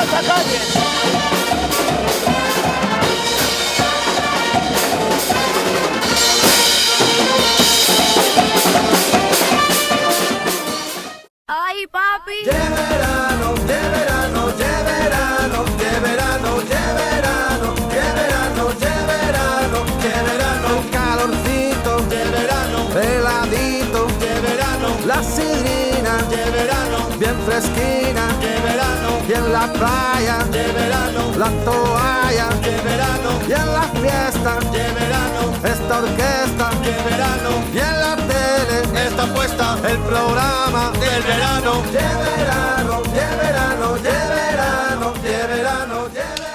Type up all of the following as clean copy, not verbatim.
esta calle. Ay, papi. De verano, de verano, de verano, de verano, de verano, de verano, de verano, de verano, el calorcito, de verano, heladito, de verano, la sidrina, de verano, bien fresquina, de verano, y en la playa, de verano, la toalla, de verano, y en la fiesta, de verano, esta orquesta, de verano, y en la tele, está puesta el programa del verano, de verano, de verano, de verano, de verano, de verano.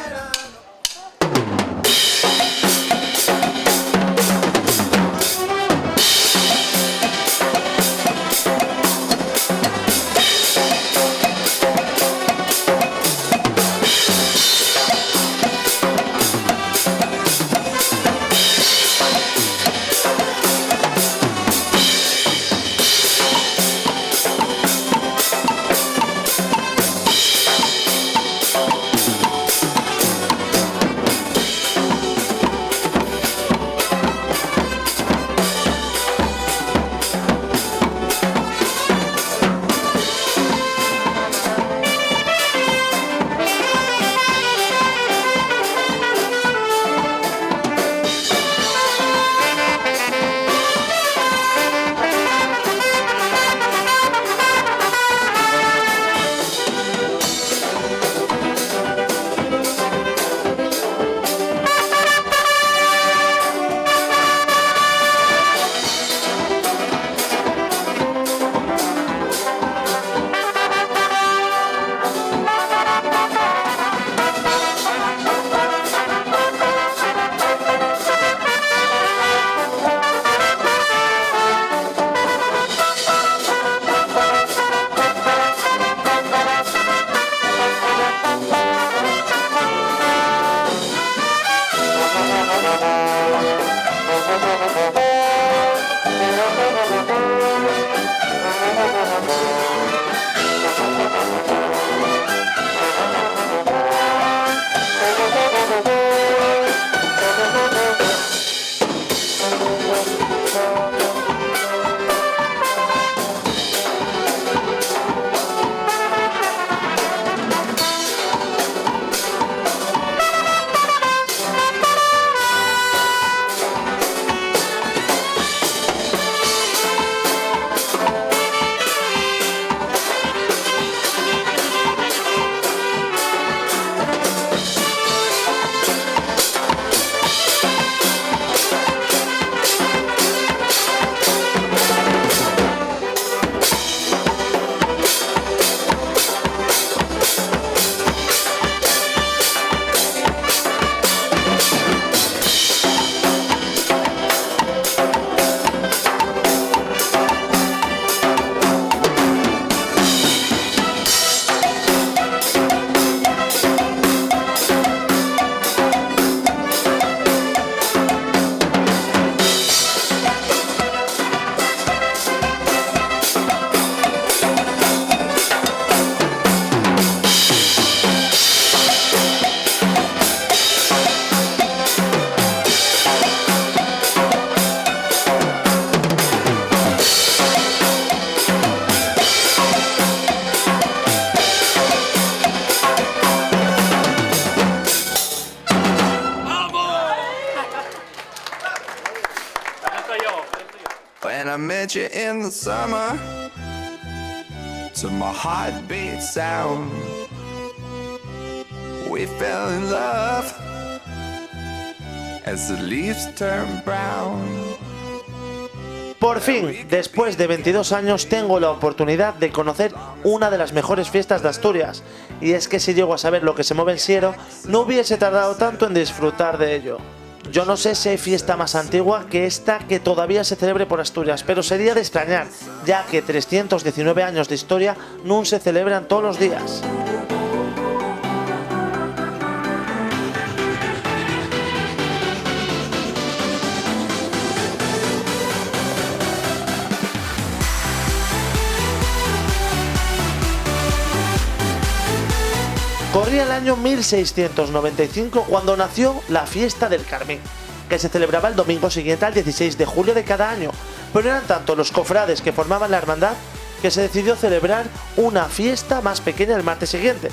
When I met you in the summer, to my heartbeat sound, we fell in love as the leaves turn brown. Por fin, después de 22 años, tengo la oportunidad de conocer una de las mejores fiestas de Asturias. Y es que si llego a saber lo que se mueve en Siero, no hubiese tardado tanto en disfrutar de ello. Yo no sé si hay fiesta más antigua que esta que todavía se celebre por Asturias, pero sería de extrañar, ya que 319 años de historia no se celebran todos los días. Corría el año 1695 cuando nació la fiesta del Carmín, que se celebraba el domingo siguiente al 16 de julio de cada año, pero eran tanto los cofrades que formaban la hermandad que se decidió celebrar una fiesta más pequeña el martes siguiente.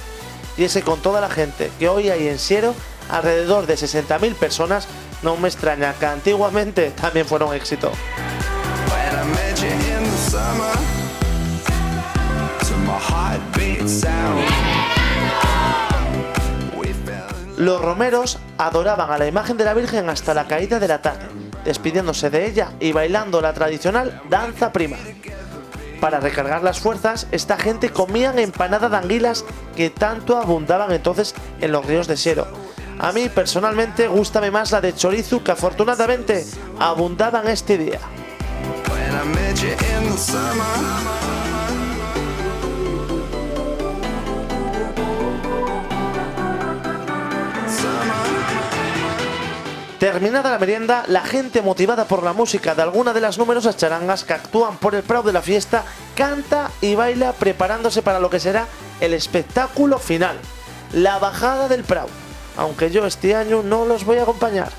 Y ese, con toda la gente que hoy hay en Siero, alrededor de 60.000 personas, no me extraña que antiguamente también fuera un éxito. Los romeros adoraban a la imagen de la Virgen hasta la caída de la tarde, despidiéndose de ella y bailando la tradicional danza prima. Para recargar las fuerzas, esta gente comían empanada de anguilas que tanto abundaban entonces en los ríos de Siero. A mí personalmente gústame más la de chorizo, que afortunadamente abundaban este día. Terminada la merienda, la gente, motivada por la música de alguna de las numerosas charangas que actúan por el prau de la fiesta, canta y baila preparándose para lo que será el espectáculo final, la bajada del prau, aunque yo este año no los voy a acompañar.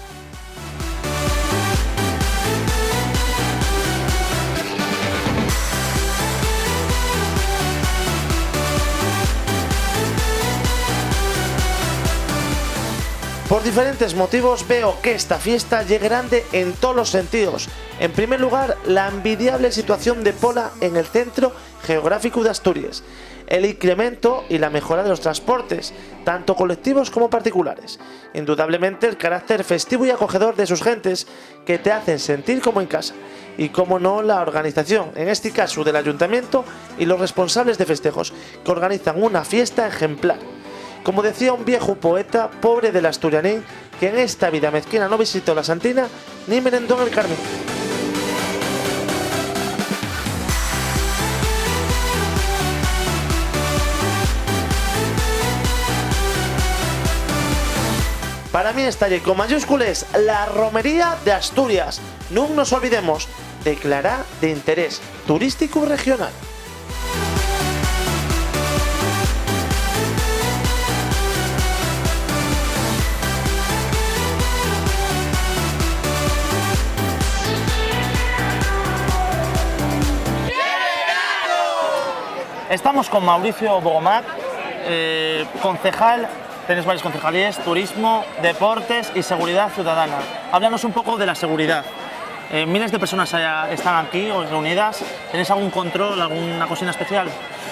Por diferentes motivos veo que esta fiesta llegue grande en todos los sentidos. En primer lugar, la envidiable situación de Pola en el centro geográfico de Asturias, el incremento y la mejora de los transportes, tanto colectivos como particulares. Indudablemente el carácter festivo y acogedor de sus gentes, que te hacen sentir como en casa. Y como no, la organización, en este caso del ayuntamiento y los responsables de festejos, que organizan una fiesta ejemplar. Como decía un viejo poeta, pobre del asturianín, que en esta vida mezquina no visitó la Santina ni merendó en el Carmín. Para mí esta y con mayúsculas la romería de Asturias. No nos olvidemos, declarar de interés turístico regional. Estamos con Mauricio Bogomac, concejal, tenéis varias concejalías, turismo, deportes y seguridad ciudadana. Háblanos un poco de la seguridad. Miles de personas están aquí o reunidas. ¿Tenéis algún control, alguna cocina especial?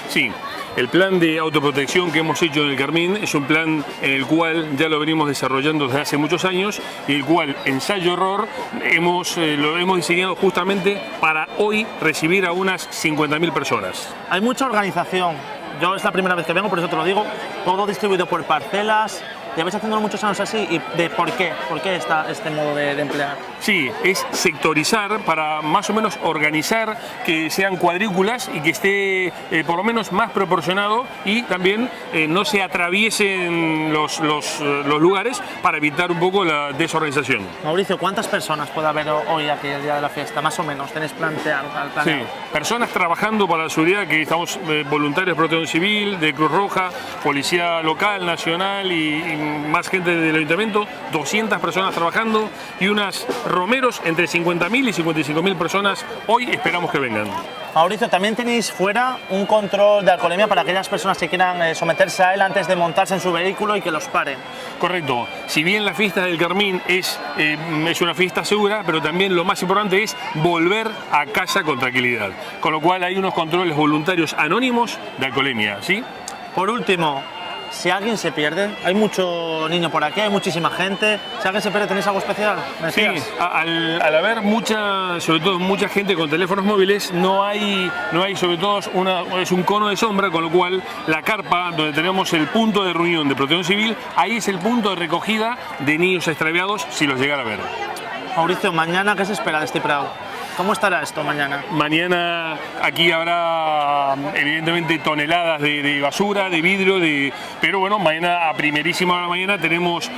Sí, el plan de autoprotección que hemos hecho en el Carmín es un plan en el cual ya lo venimos desarrollando desde hace muchos años y el cual, ensayo-error, lo hemos diseñado justamente para hoy recibir a unas 50.000 personas. Hay mucha organización. Yo es la primera vez que vengo, por eso te lo digo. Todo distribuido por parcelas. Lleváis haciéndolo muchos años así. ¿Y de por qué? ¿Por qué este modo de emplear? Sí, es sectorizar para más o menos organizar que sean cuadrículas y que esté por lo menos más proporcionado y también no se atraviesen los lugares para evitar un poco la desorganización. Mauricio, ¿cuántas personas puede haber hoy aquí el día de la fiesta? Más o menos, ¿tenéis planeado? Sí, personas trabajando para la seguridad, que estamos voluntarios de Protección Civil, de Cruz Roja, Policía Local, Nacional y más gente del Ayuntamiento, 200 personas trabajando y unas romeros entre 50.000 y 55.000 personas hoy esperamos que vengan. Mauricio, también tenéis fuera un control de alcoholemia para aquellas personas que quieran someterse a él antes de montarse en su vehículo y que los paren. Correcto. Si bien la fiesta del Carmín es una fiesta segura, pero también lo más importante es volver a casa con tranquilidad. Con lo cual hay unos controles voluntarios anónimos de alcoholemia, ¿sí? Por último, si alguien se pierde, hay mucho niño por aquí, hay muchísima gente. Si alguien se pierde, ¿tenéis algo especial? Sí, al haber sobre todo mucha gente con teléfonos móviles, no hay sobre todo es un cono de sombra, con lo cual la carpa donde tenemos el punto de reunión de Protección Civil, ahí es el punto de recogida de niños extraviados si los llegara a ver. Mauricio, mañana, ¿qué se espera de este prau? ¿Cómo estará esto mañana? Mañana aquí habrá evidentemente toneladas de basura, de vidrio, pero bueno, mañana a primerísima hora de la mañana tenemos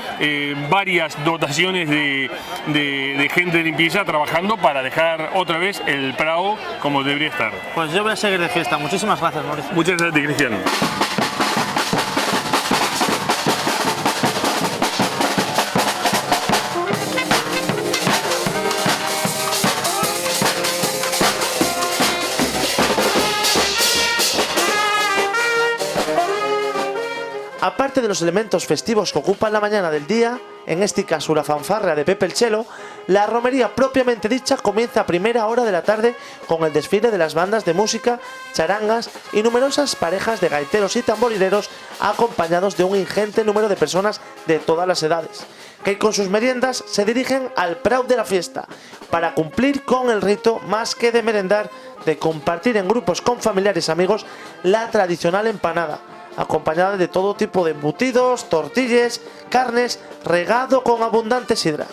varias dotaciones de gente de limpieza trabajando para dejar otra vez el prau como debería estar. Pues yo voy a seguir de fiesta. Muchísimas gracias, Mauricio. Muchas gracias a ti, Cristian. Aparte de los elementos festivos que ocupan la mañana del día, en este caso la fanfarria de Pepe el Chelo, la romería propiamente dicha comienza a primera hora de la tarde con el desfile de las bandas de música, charangas y numerosas parejas de gaiteros y tamborileros acompañados de un ingente número de personas de todas las edades, que con sus meriendas se dirigen al prau de la fiesta para cumplir con el rito más que de merendar, de compartir en grupos con familiares y amigos la tradicional empanada, acompañada de todo tipo de embutidos, tortillas, carnes, regado con abundante sidra.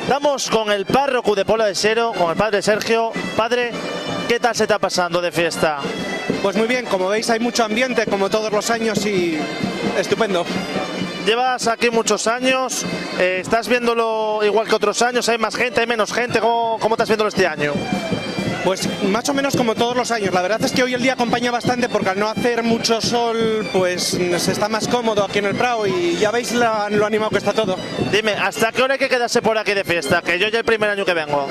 Estamos con el párroco de Pola de Sero, con el padre Sergio. Padre, ¿qué tal se está pasando de fiesta? Pues muy bien, como veis hay mucho ambiente como todos los años y estupendo. Llevas aquí muchos años, ¿estás viéndolo igual que otros años? ¿Hay más gente, hay menos gente? ¿Cómo estás viéndolo este año? Pues más o menos como todos los años. La verdad es que hoy el día acompaña bastante porque al no hacer mucho sol pues se está más cómodo aquí en el Prado y ya veis lo animado que está todo. Dime, ¿hasta qué hora hay que quedarse por aquí de fiesta? Que yo ya el primer año que vengo.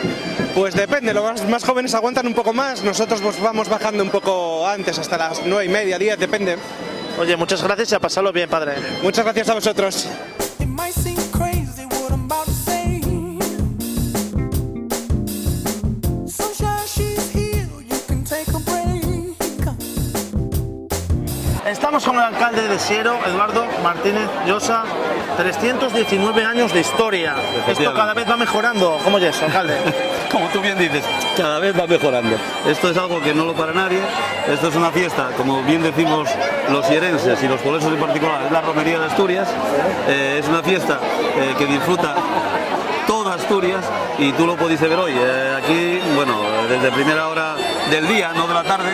Pues depende, los más jóvenes aguantan un poco más, nosotros pues vamos bajando un poco antes, hasta las 9:30, 10, depende. Oye, muchas gracias y a pasarlo bien, padre. Muchas gracias a vosotros. Estamos con el alcalde de Siero, Eduardo Martínez Llosa, 319 años de historia. Esto cada vez va mejorando. ¿Cómo es eso, alcalde? Como tú bien dices, cada vez va mejorando. Esto es algo que no lo para nadie. Esto es una fiesta, como bien decimos los sierenses y los polesos en particular, es la romería de Asturias. Es una fiesta que disfruta toda Asturias y tú lo pudiste ver hoy. Aquí, bueno, desde primera hora del día, no de la tarde,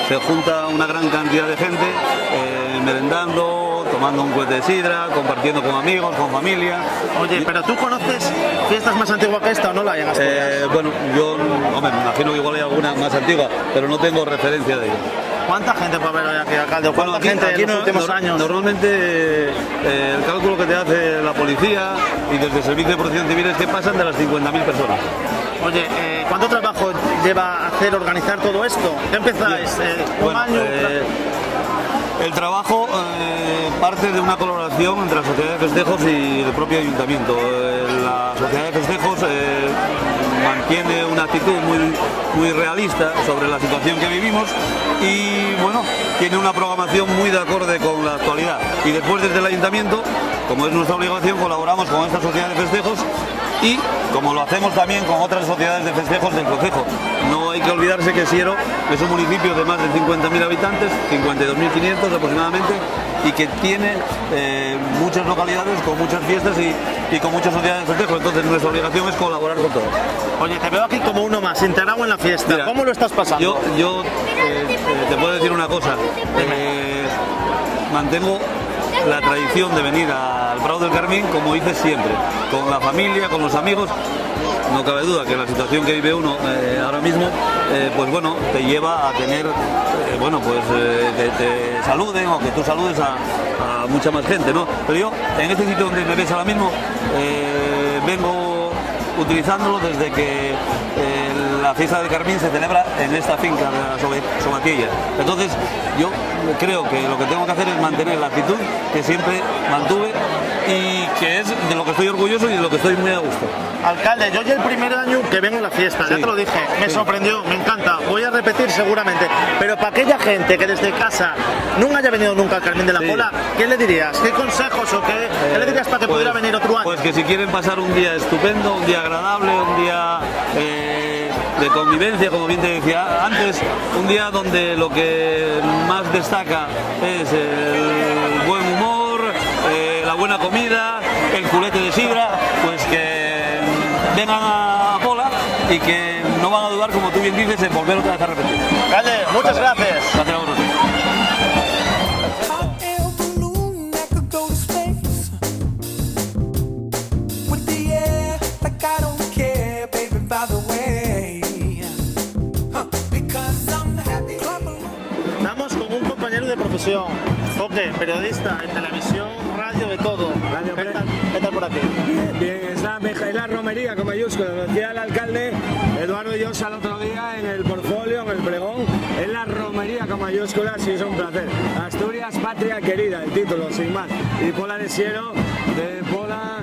se junta una gran cantidad de gente merendando, tomando un cuete de sidra, compartiendo con amigos, con familia. Oye, pero ¿tú conoces fiestas más antiguas que esta o no la hay en Asturias? Bueno, yo, hombre, me imagino que igual hay alguna más antigua, pero no tengo referencia de ella. ¿Cuánta gente puede haber hoy aquí, alcalde? ¿Cuánta gente aquí en los últimos años? Normalmente el cálculo que te hace la policía y desde el Servicio de Protección Civil es que pasan de las 50.000 personas. Oye, ¿cuánto trabajo lleva hacer, organizar todo esto? ¿Qué empezáis? ¿Un año? El trabajo parte de una colaboración entre la Sociedad de Festejos y el propio Ayuntamiento. La Sociedad de Festejos mantiene una actitud muy realista sobre la situación que vivimos y bueno, tiene una programación muy de acorde con la actualidad. Y después desde el Ayuntamiento, como es nuestra obligación, colaboramos con esta Sociedad de Festejos y como lo hacemos también con otras sociedades de festejos del concejo. No hay que olvidarse que Siero es un municipio de más de 50.000 habitantes, 52.500 aproximadamente, y que tiene muchas localidades con muchas fiestas y con muchas sociedades de festejos. Entonces nuestra obligación es colaborar con todos. Oye, te veo aquí como uno más, integrado en la fiesta. Mira, ¿cómo lo estás pasando? Yo te puedo decir una cosa. Mantengo la tradición de venir al Prado del Carmín como hice siempre, con la familia, con los amigos. No cabe duda que la situación que vive uno ahora mismo, pues bueno, te lleva a tener, que te saluden o que tú saludes a mucha más gente, ¿no? Pero yo, en este sitio donde me ves ahora mismo, vengo utilizándolo desde que la fiesta del Carmín se celebra en esta finca de la Sobatilla. Entonces, yo creo que lo que tengo que hacer es mantener la actitud que siempre mantuve y que es de lo que estoy orgulloso y de lo que estoy muy a gusto. Alcalde, yo ya el primer año que vengo a la fiesta, sí, ya te lo dije, me sorprendió, me encanta, voy a repetir seguramente, pero para aquella gente que desde casa no haya venido nunca al Carmín de la Pola, ¿qué le dirías? ¿Qué consejos o qué le dirías para que pudiera venir otro año? Pues que si quieren pasar un día estupendo, un día agradable, un día de convivencia, como bien te decía antes, un día donde lo que más destaca es el buen humor, la buena comida, el culete de sidra, pues que vengan a Pola y que no van a dudar, como tú bien dices, en volver otra vez a repetir. Alcalde, muchas gracias. Gracias a vosotros. Estamos con un compañero de profesión, Coque, periodista, en televisión, radio, de todo. ¿Qué tal por aquí? Bien, es la romería con mayúsculas, lo decía el alcalde Eduardo Llosa el otro día en el portfolio, en el pregón, es la romería con mayúsculas y es un placer. Asturias, patria querida, el título, sin más. Y Pola de Siero, de Pola,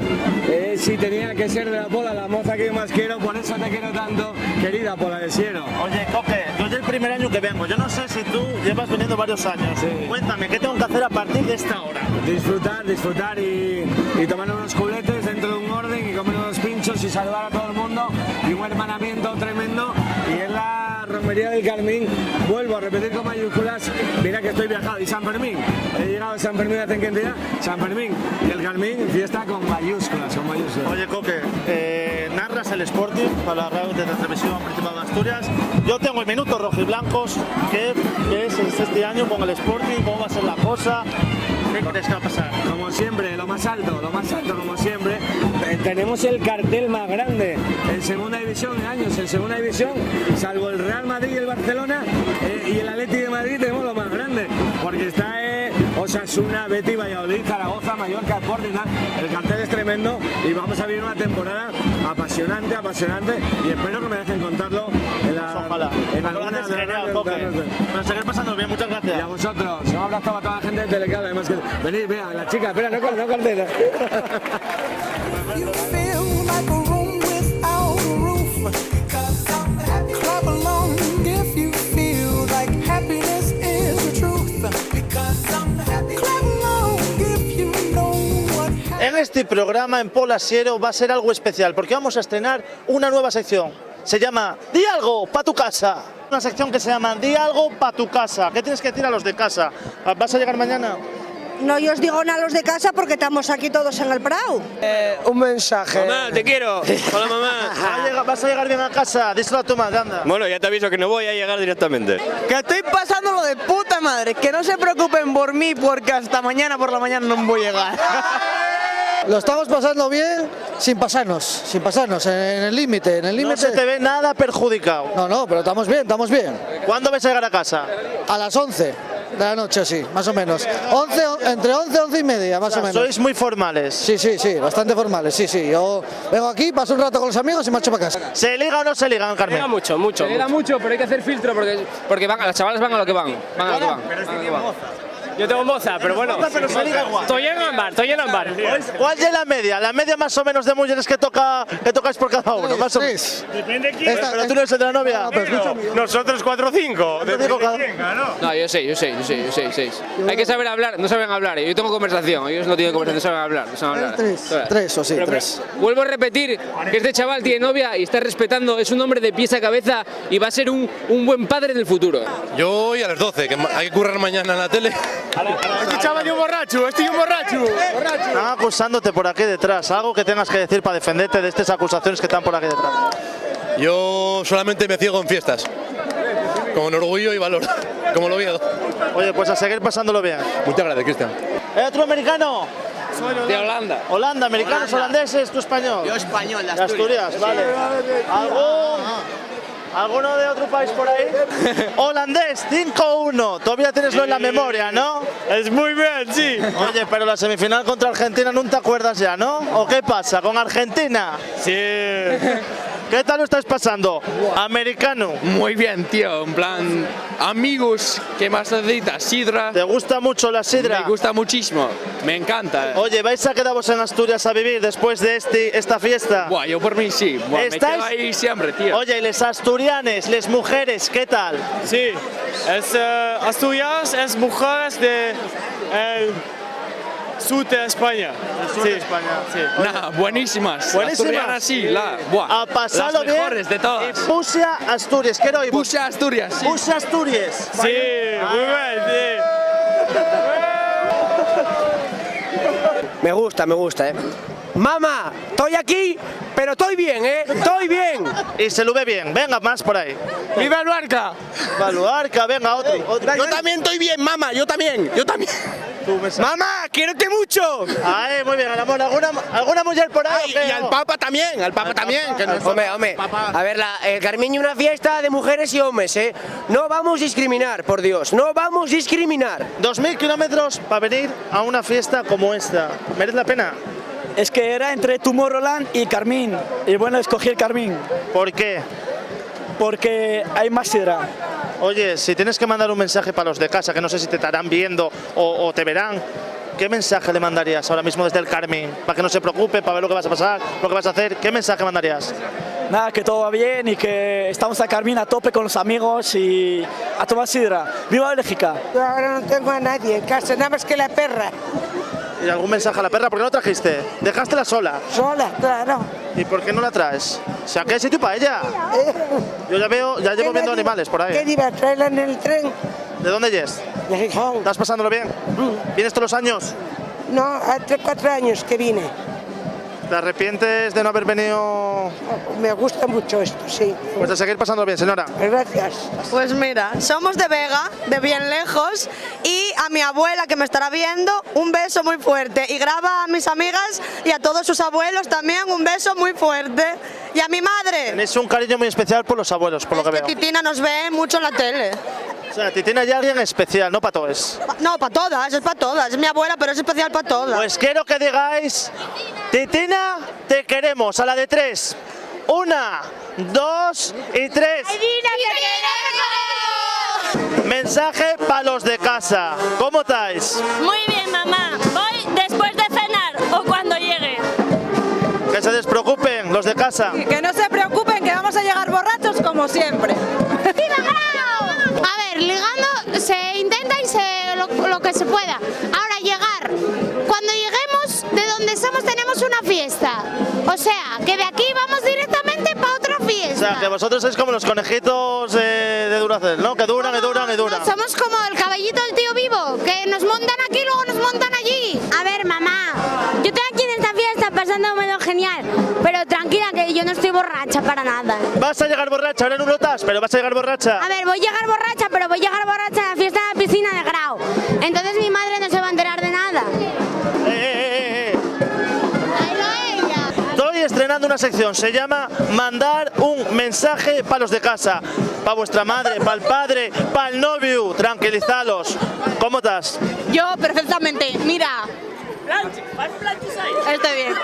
si tenía que ser de la Pola, la moza que yo más quiero, por eso te quiero tanto, querida Pola de Siero. Oye, Coque, yo es el primer año que vengo, yo no sé si tú llevas viniendo varios años. Sí. Cuéntame, ¿qué tengo que hacer a partir de esta hora? Disfrutar y tomar unos culetes dentro de un orden y comer unos pinchos y saludar a todo el mundo y un hermanamiento tremendo. Y en la romería del Carmín, vuelvo a repetir con mayúsculas, mira que estoy viajado. Y San Fermín, he llegado a San Fermín hace 15 días, San Fermín y el Carmín, fiesta con mayúsculas, Oye, Coque, narras el Sporting para la radio de televisión principal de Asturias. Yo tengo el minuto rojo y blancos. ¿Qué es este año con el Sporting? ¿Cómo va a ser la cosa? ¿Qué crees que va a pasar? Como siempre, lo más alto como siempre. Tenemos el cartel más grande en segunda división en años. En segunda división, salvo el Real Madrid y el Barcelona y el Atlético de Madrid, tenemos lo más grande. Porque está Osasuna, Betis, Valladolid, Zaragoza, Mallorca, Sporting. El cartel es tremendo y vamos a vivir una temporada apasionante y espero que me dejen contarlo en la. Ojalá. En alguna genial, Coque. Para seguir pasando bien, muchas gracias. Y a vosotros, un abrazo a toda la gente de Telecable, además que venid, vea, la chica, espera, no cortes. You feel like a room without a roof. Clap along if you feel like happiness is the truth. Clap along if you know what En este programa, en Pola Siero, va a ser algo especial porque vamos a estrenar una nueva sección. Se llama Di algo pa' tu casa. Una sección que se llama Di algo pa' tu casa. ¿Qué tienes que decir a los de casa? ¿Vas a llegar mañana? No, yo os digo nada a los de casa porque estamos aquí todos en el Prado. Un mensaje. Mamá, te quiero. Hola, mamá. ¿Vas a llegar bien a casa? Díselo a tu madre, anda. Bueno, ya te aviso que no voy a llegar directamente. Que estoy pasándolo de puta madre. Que no se preocupen por mí porque hasta mañana por la mañana no voy a llegar. Lo estamos pasando bien sin pasarnos, en el límite, No se te ve nada perjudicado. No, pero estamos bien. ¿Cuándo vas a llegar a casa? A las 11 de la noche, sí, más o menos. Entre 11 y 11 y media, más o menos. Sois muy formales. Sí, bastante formales, sí. Yo vengo aquí, paso un rato con los amigos y marcho para casa. ¿Se liga o no se liga, Carmen? Se liga mucho, pero hay que hacer filtro porque las chavales van a lo que van. Yo tengo moza, pero bueno. Pero se liga igual. Estoy en ámbar. ¿Cuál es la media? La media más o menos de mujeres que tocáis por cada uno, más o menos. Depende de quién. Pero tú no eres el de la novia. Nosotros 4 o 5. No, yo sé. Hay que saber hablar, no saben hablar. Yo tengo conversación, ellos no tienen conversación, no saben hablar. Tres. Vuelvo a repetir que este chaval tiene novia y está respetando, es un hombre de pies a cabeza y va a ser un buen padre en el futuro. Yo voy a las 12, que hay que currar mañana en la tele. Este chaval es un borracho, Están acusándote por aquí detrás. Algo que tengas que decir para defenderte de estas acusaciones que están por aquí detrás. Yo solamente me ciego en fiestas, con orgullo y valor, como lo veo. Oye, pues a seguir pasándolo bien. Muchas gracias, Cristian. ¿Otro americano? De Holanda. Holanda, americanos, holandeses, tú español. Yo español, de Asturias, vale. ¿Alguno de otro país por ahí? Holandés, 5-1. Todavía tienes lo en la memoria, ¿no? Es muy bien, sí. Oye, pero la semifinal contra Argentina no te acuerdas ya, ¿no? ¿O qué pasa con Argentina? Sí. ¿Qué tal lo estás pasando? Americano. Muy bien, tío. En plan, amigos, ¿qué más necesitas? Sidra. ¿Te gusta mucho la sidra? Me gusta muchísimo. Me encanta. Oye, ¿vais a quedaros en Asturias a vivir después de esta fiesta? Buah, yo por mí sí. Buah, me quedo ahí siempre, tío. Oye, ¿y les asturianes, les mujeres, qué tal? Sí. Asturias es mujeres de sur de España. Sí, España. Sí. Nah, buenísimas. Buenísimas. Sí, buah. A pasarlo las mejores bien. de todas. Pusia Asturias, quiero oír. Pusia Asturias, sí. Pusia Asturias. Sí, muy bien, sí. Me gusta, Mamá, estoy aquí, pero estoy bien, estoy bien. Y se lo ve bien. Venga, más por ahí. ¡Viva Luarca! Baluarca, venga, otro. Yo también estoy bien, mamá, yo también. tu mensaje. ¡Mamá, quiérete mucho! Ay, muy bien, el amor. ¿Alguna mujer por ahí? Y al Papa también, Que no hombre, a ver, el Carmiño es una fiesta de mujeres y hombres, ¿eh? No vamos a discriminar, por Dios, no vamos a discriminar. 2000 kilómetros para venir a una fiesta como esta. ¿Merece la pena? Es que era entre Tomorrowland y Carmín. Y bueno, escogí el Carmín. ¿Por qué? Porque hay más sidra. Oye, si tienes que mandar un mensaje para los de casa, que no sé si te estarán viendo o te verán, ¿qué mensaje le mandarías ahora mismo desde el Carmín? Para que no se preocupe, para ver lo que vas a pasar, lo que vas a hacer. ¿Qué mensaje mandarías? Nada, que todo va bien y que estamos a Carmín a tope con los amigos y a tomar sidra. ¡Viva Bélgica! Yo ahora no tengo a nadie en casa, nada más que la perra. ¿Y algún mensaje a la perra? ¿Por qué no la trajiste? ¿Dejástela sola? Sola, claro. ¿Y por qué no la traes? O sea, ¿qué sitio para ella? Yo ya llevo viendo animales por ahí. ¿Qué iba a traerla en el tren? ¿De dónde eres? De Gijón. ¿Estás pasándolo bien? ¿Vienes todos los años? No, hace 4 años que vine. ¿Te arrepientes de no haber venido? Me gusta mucho esto, sí. Pues a seguir pasándolo bien, señora. Gracias. Pues mira, somos de Vega, de bien lejos, y a mi abuela que me estará viendo, un beso muy fuerte. Y graba a mis amigas y a todos sus abuelos también un beso muy fuerte. Y a mi madre. Tenéis un cariño muy especial por los abuelos, por lo que veo. Titina nos ve mucho en la tele. O sea, Titina hay alguien especial, no para todos. No, para todas, es para todas. Es mi abuela, pero es especial para todas. Pues quiero que digáis, Titina, te queremos, a la de 3. 1, 2 y 3. ¡Titina, te queremos! Mensaje para los de casa. ¿Cómo estáis? Muy bien, mamá. Voy después de cenar o cuando llegue. Que se despreocupen los de casa. Que no se preocupen, que vamos a llegar borrachos como siempre. A ver, ligando se intenta y lo que se pueda. Ahora llegar. Cuando lleguemos de donde somos tenemos una fiesta. O sea, que de aquí vamos directamente para otra fiesta. O sea, que vosotros sois como los conejitos de Duracell, ¿no? Que duran y duran y duran. No, somos como el caballito del tío Vivo, que nos montan aquí y luego nos montan allí. A ver, mamá, yo estoy aquí en esta fiesta pasándomelo genial, pero tranquila que yo no estoy borracha para nada. ¿Vas a llegar borracha? Ahora no notas, pero vas a llegar borracha. A ver, voy a llegar borracha, pero voy a llegar borracha a la fiesta de la piscina de Grau. Entonces mi madre no se va a enterar de nada. Estoy estrenando una sección, se llama Mandar un mensaje para los de casa. Para vuestra madre, para el padre, para el novio. Tranquilizalos. ¿Cómo estás? Yo perfectamente, mira. Estoy bien.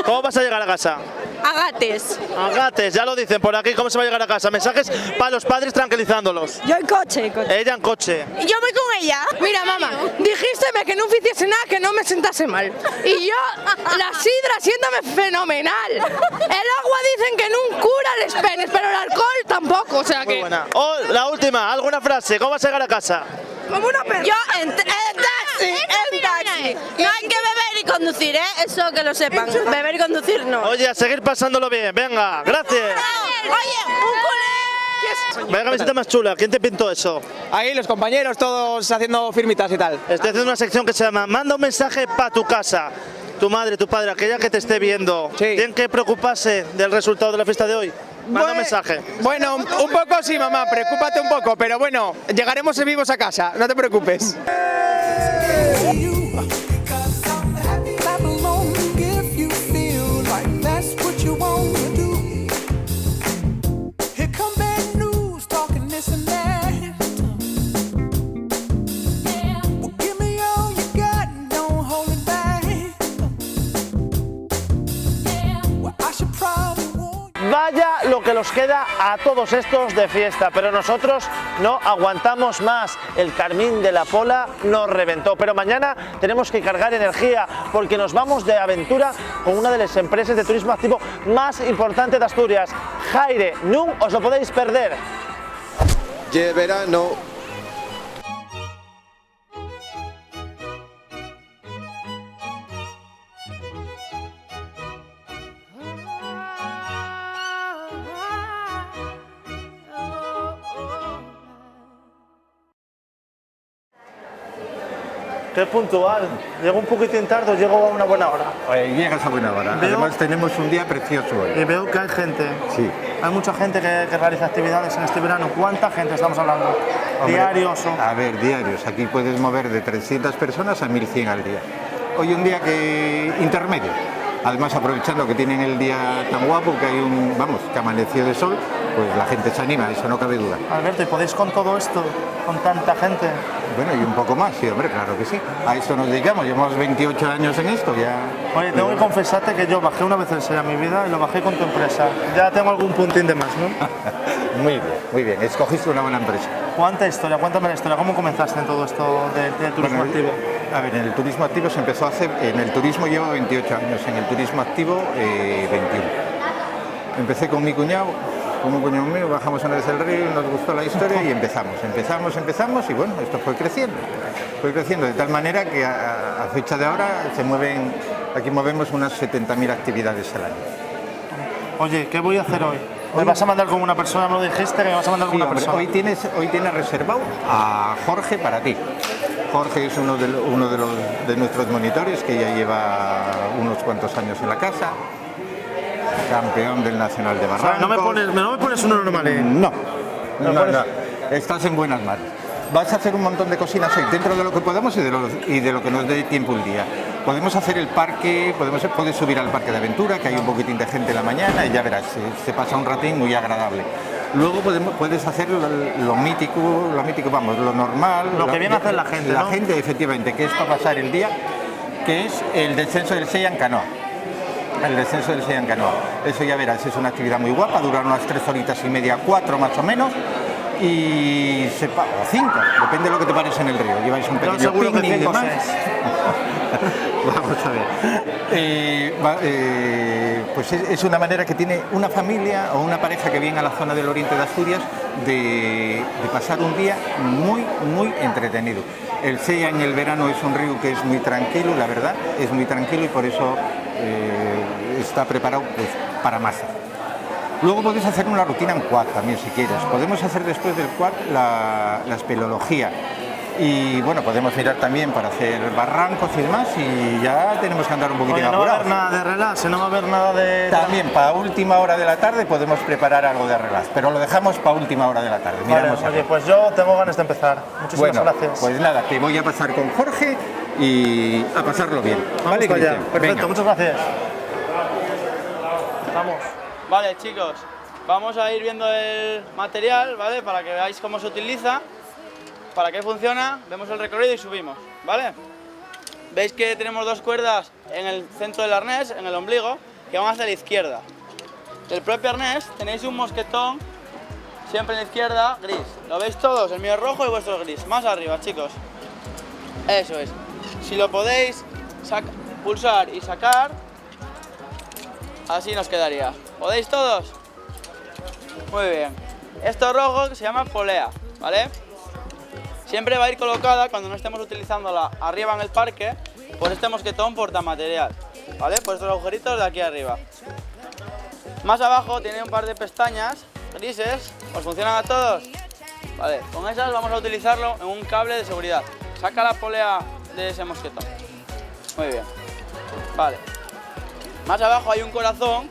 ¿Cómo vas a llegar a casa? Agates. Agates, ya lo dicen por aquí, ¿cómo se va a llegar a casa? Mensajes para los padres tranquilizándolos. Yo en coche. Ella en coche. Y yo voy con ella. Mira, mamá, dijisteme que no hiciese nada, que no me sentase mal. Y yo, la sidra siéndome fenomenal. El agua dicen que no cura les penes, pero el alcohol tampoco, o sea que... Muy buena. Oh, la última, ¿alguna frase? ¿Cómo vas a llegar a casa? Como una perra. Yo en taxi, en taxi. No hay que beber y conducir, ¿eh? Eso que lo sepan. Beber y conducir no. Oye, a seguir pasándolo bien, venga, gracias. Oye, un culé. Vaya camiseta más chula, ¿quién te pintó eso? Ahí los compañeros todos haciendo firmitas y tal. Estoy haciendo una sección que se llama Manda un mensaje para tu casa. Tu madre, tu padre, aquella que te esté viendo, ¿tienen que preocuparse del resultado de la fiesta de hoy? Manda un mensaje. Bueno, un poco sí, mamá, preocúpate un poco, pero bueno, llegaremos vivos a casa, no te preocupes. Vaya lo que los queda a todos estos de fiesta, pero nosotros no aguantamos más. El Carmín de la Pola nos reventó, pero mañana tenemos que cargar energía porque nos vamos de aventura con una de las empresas de turismo activo más importantes de Asturias, Jaire. No os lo podéis perder. Verano. Qué puntual. Llego un poquitín tarde, llego a una buena hora. Llegas a buena hora. Veo- Además tenemos un día precioso hoy. Y veo que hay gente. Sí. Hay mucha gente que realiza actividades en este verano. ¿Cuánta gente estamos hablando? Hombre, ¿Diarios o...? A ver, diarios. Aquí puedes mover de 300 personas a 1100 al día. Hoy un día que intermedio. Además, aprovechando que tienen el día tan guapo, que hay que amaneció de sol, pues la gente se anima, eso no cabe duda. Alberto, ¿y podéis con todo esto? ¿Con tanta gente? Bueno, y un poco más, sí, hombre, claro que sí. A esto nos dedicamos, llevamos 28 años en esto, ya... Oye, tengo que confesarte que yo bajé una vez el SEA en mi vida y lo bajé con tu empresa. Ya tengo algún puntín de más, ¿no? Muy bien, escogiste una buena empresa. ¿Cuánta historia? Cuéntame la historia. ¿Cómo comenzaste en todo esto del turismo Bueno, activo? A ver, en el turismo activo se empezó hace... En el turismo llevo 28 años, en el turismo activo 21. Empecé con mi cuñado, mío, bajamos una vez el río, nos gustó la historia y empezamos y bueno, esto fue creciendo de tal manera que a fecha de ahora aquí movemos unas 70.000 actividades al año. Oye, ¿qué voy a hacer hoy? ¿Me vas a mandar con una persona? ¿Me lo dijiste que me vas a mandar con Sí, una hombre, persona? hoy tienes reservado a Jorge para ti. Jorge es uno de nuestros monitores que ya lleva unos cuantos años en la casa, campeón del Nacional de Barrancos. No me pones uno normal, ¿eh? No. Estás en buenas manos. Vas a hacer un montón de cocinas hoy, dentro de lo que podemos y de lo que nos dé tiempo el día. Podemos hacer el parque, puedes subir al parque de aventura, que hay un poquitín de gente en la mañana y ya verás, se pasa un ratín muy agradable. Luego puedes hacer lo mítico, lo normal. Lo que viene a hacer la gente, La ¿no? gente, efectivamente, que es para pasar el día, que es el descenso del Sella en canoa. El descenso del Sella en canoa. Eso ya verás, es una actividad muy guapa, dura unas 3 horitas y media, 4 más o menos. Y o 5, depende de lo que te pares en el río. Lleváis un pequeño picnic y demás. Vamos a ver. Pues es una manera que tiene una familia o una pareja que viene a la zona del oriente de Asturias de pasar un día muy, muy entretenido. El Sella en el verano es un río que es muy tranquilo, la verdad, es muy tranquilo y por eso está preparado pues, para masas. Luego podéis hacer una rutina en quad también si quieres. Podemos hacer después del quad la espeleología. Y bueno, podemos mirar también para hacer barrancos y demás y ya tenemos que andar un poquitín Oye, no va a apurados. haber nada de relax, no va a haber nada de... También para última hora de la tarde podemos preparar algo de relax, pero lo dejamos para última hora de la tarde. Vale, Miramos a oye, ver. pues yo tengo ganas de empezar. Muchísimas Bueno, gracias. pues nada, te voy a pasar con Jorge y a pasarlo bien. Vamos para allá. Cristian? Perfecto, Venga. muchas gracias. Vamos. Vale, chicos, vamos a ir viendo el material, ¿vale? Para que veáis cómo se utiliza, para qué funciona, vemos el recorrido y subimos, ¿vale? Veis que tenemos 2 cuerdas en el centro del arnés, en el ombligo, que van hacia la izquierda. Del propio arnés tenéis un mosquetón, siempre en la izquierda, gris. ¿Lo veis todos? El mío es rojo y vuestro es gris. Más arriba, chicos. Eso es. Si lo podéis pulsar y sacar, así nos quedaría. ¿Podéis todos? Muy bien. Esto rojo que se llama polea, ¿vale? Siempre va a ir colocada cuando no estemos utilizándola arriba en el parque por este mosquetón portamaterial, ¿vale? Por estos agujeritos de aquí arriba. Más abajo tiene un par de pestañas grises. ¿Os funcionan a todos? Vale, con esas vamos a utilizarlo en un cable de seguridad. Saca la polea de ese mosquetón. Muy bien. Vale. Más abajo hay un corazón,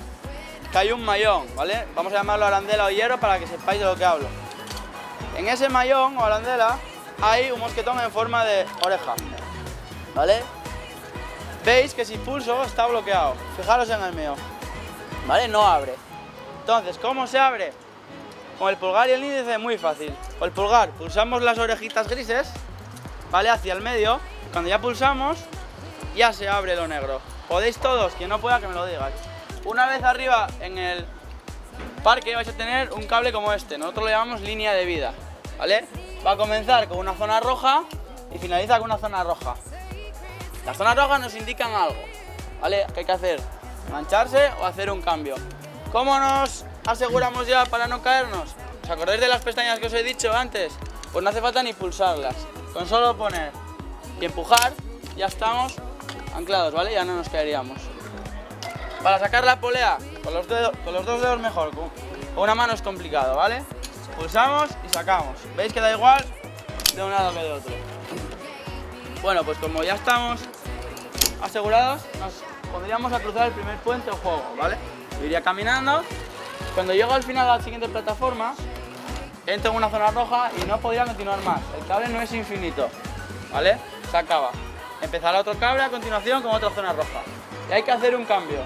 que hay un mayón, ¿vale? Vamos a llamarlo arandela o hierro para que sepáis de lo que hablo. En ese mayón o arandela hay un mosquetón en forma de oreja, ¿vale? Veis que si pulso está bloqueado. Fijaros en el mío, ¿vale? No abre. Entonces, ¿cómo se abre? Con el pulgar y el índice muy fácil. Con el pulgar pulsamos las orejitas grises, ¿vale? Hacia el medio. Cuando ya pulsamos, ya se abre lo negro. Podéis todos, quien no pueda que me lo digáis. Una vez arriba en el parque vais a tener un cable como este. Nosotros lo llamamos línea de vida, ¿vale? Va a comenzar con una zona roja y finaliza con una zona roja. Las zonas rojas nos indican algo, ¿vale? ¿Qué hay que hacer? Mancharse o hacer un cambio. ¿Cómo nos aseguramos ya para no caernos? ¿Os acordáis de las pestañas que os he dicho antes? Pues no hace falta ni pulsarlas. Con solo poner y empujar ya estamos anclados, ¿vale? Ya no nos caeríamos. Para sacar la polea, con los 2 dedos mejor, con una mano es complicado, ¿vale? Pulsamos y sacamos. ¿Veis que da igual de un lado que de otro? Bueno, pues como ya estamos asegurados, nos pondríamos a cruzar el primer puente o juego, ¿vale? Yo iría caminando. Cuando llego al final a la siguiente plataforma, entro en una zona roja y no podría continuar más. El cable no es infinito, ¿vale? Se acaba. Empezará otro cable a continuación con otra zona roja. Y hay que hacer un cambio.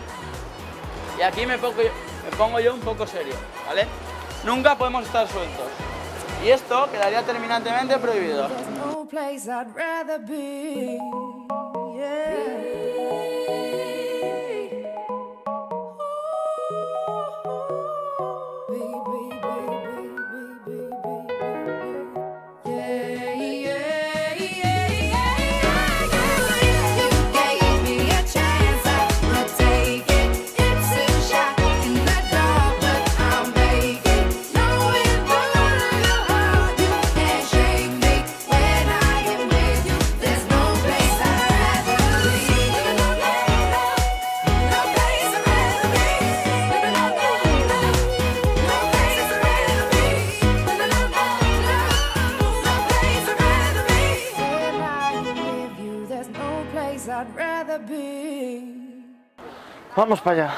Y aquí me pongo yo un poco serio, ¿vale? Nunca podemos estar sueltos. Y esto quedaría terminantemente prohibido. No place I'd rather be. Yeah. Vamos para allá.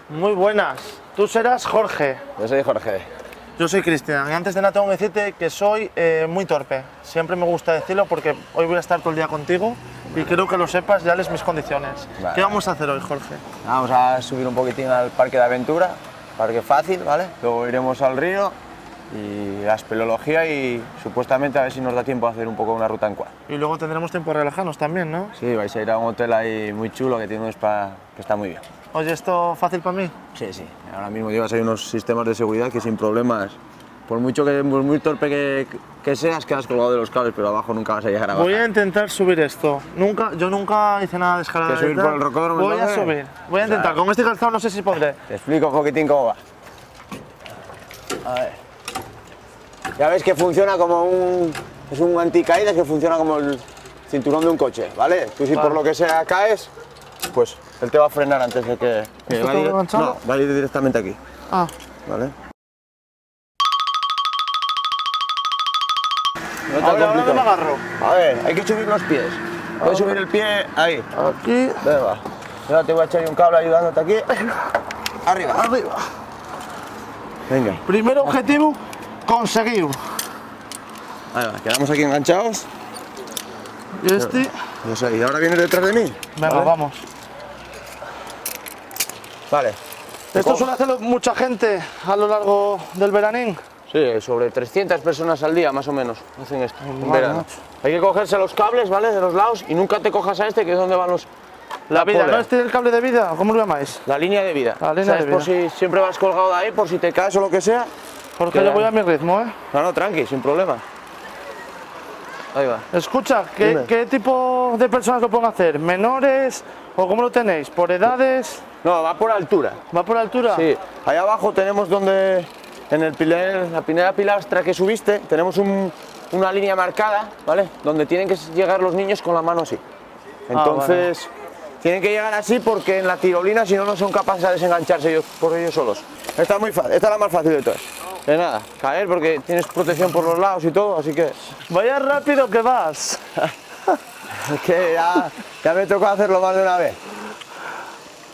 Muy buenas. Tú serás Jorge. Yo soy Jorge. Yo soy Cristian. Y antes de nada tengo que decirte que soy muy torpe. Siempre me gusta decirlo porque hoy voy a estar todo el día contigo y quiero que lo sepas, ya lees mis condiciones. Vale. ¿Qué vamos a hacer hoy, Jorge? Vamos a subir un poquitín al parque de aventura, parque fácil, ¿vale? Luego iremos al río y la espeleología y supuestamente a ver si nos da tiempo a hacer un poco una ruta en quad. Y luego tendremos tiempo de relajarnos también, ¿no? Sí, vais a ir a un hotel ahí muy chulo que tiene un spa que está muy bien. Oye, ¿esto fácil para mí? Sí, sí. Ahora mismo llevas ahí unos sistemas de seguridad que sin problemas, por mucho que por muy torpe que seas, quedas colgado de los cables, pero abajo nunca vas a llegar a bajar. Voy a intentar subir esto. Yo nunca hice nada de escalada. ¿Quieres subir por el rocódromo? Voy a subir. Voy a intentar. Con este calzado no sé si podré. Te explico un poquitín cómo va. A ver. Ya ves que funciona como es un anticaídas que funciona como el cinturón de un coche, ¿vale? Tú si por lo que sea caes, pues él te va a frenar antes de que... ¿Esto está enganchado? No, va a ir directamente aquí. Ah. ¿Vale? Ahora me agarro. A ver, hay que subir los pies. Puedes subir el pie ahí. Aquí. Venga. Ahora te voy a echar un cable ayudándote aquí. Arriba. Arriba. Venga. Primer objetivo conseguido. Ahí va, quedamos aquí enganchados. Y este. Yo sé, ¿y ahora vienes detrás de mí? Venga, ¿vale? vamos. Vale. ¿Esto suele hacerlo mucha gente a lo largo del veranín? Sí, sobre 300 personas al día más o menos hacen esto en verano. Hay que cogerse los cables, ¿vale? De los lados y nunca te cojas a este, que es donde van los... La vida, ¿no? ¿Este es el cable de vida? ¿Cómo lo llamáis? La línea de vida. La línea ¿sabes? de vida. Por si siempre vas colgado de ahí, por si te caes o lo que sea. Porque yo voy a mi ritmo, ¿eh? No, tranqui, sin problema. Ahí va. Escucha, ¿qué tipo de personas lo pueden hacer? ¿Menores o cómo lo tenéis? ¿Por edades? No, va por altura. ¿Va por altura? Sí. Ahí abajo tenemos donde... En la primera pilastra que subiste tenemos una línea marcada, ¿vale? Donde tienen que llegar los niños con la mano así. Entonces, tienen que llegar así porque en la tirolina si no, no son capaces de desengancharse por ellos solos. Esta es muy fácil, esta es la más fácil de todas. De nada, caer porque tienes protección por los lados y todo, así que... Vaya rápido que vas. Es que ya me tocó hacerlo más de una vez.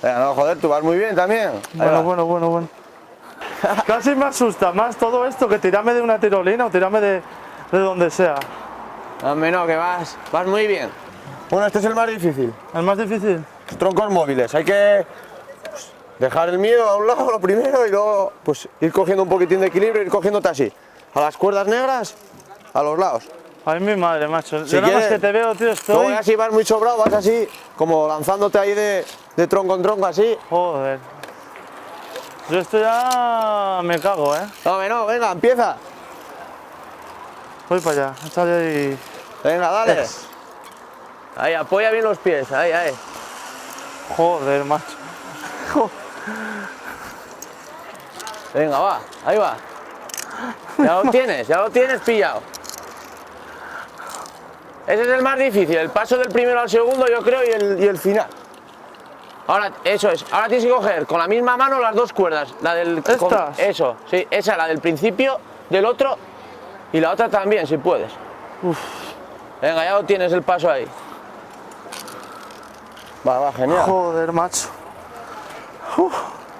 Venga, no, joder, tú vas muy bien también. Bueno. Casi me asusta más todo esto que tirarme de una tirolina o tirarme de donde sea. Hombre, no, que vas muy bien. Bueno, este es el más difícil. ¿El más difícil? Los troncos móviles. Hay que dejar el miedo a un lado lo primero y luego pues, ir cogiendo un poquitín de equilibrio, ir cogiéndote así. A las cuerdas negras, a los lados. Ay, mi madre, macho. Si Yo nada más quieres, que te veo, tío, estoy... Luego así vas muy sobrado, vas así, como lanzándote ahí de tronco en tronco, así. Joder. Yo esto ya me cago, ¿eh? No, venga, empieza. Voy para allá, échale ahí. Venga, dale. Ahí, apoya bien los pies, ahí. Joder, macho. Venga, va, ahí va. Ya lo tienes pillado. Ese es el más difícil, el paso del primero al segundo, yo creo, y el final. Ahora, eso es. Ahora tienes que coger con la misma mano las dos cuerdas. La del... ¿Estas? Eso, sí. Esa, la del principio, del otro y la otra también, si puedes. Venga, ya lo tienes el paso ahí. Va, genial. Joder, macho.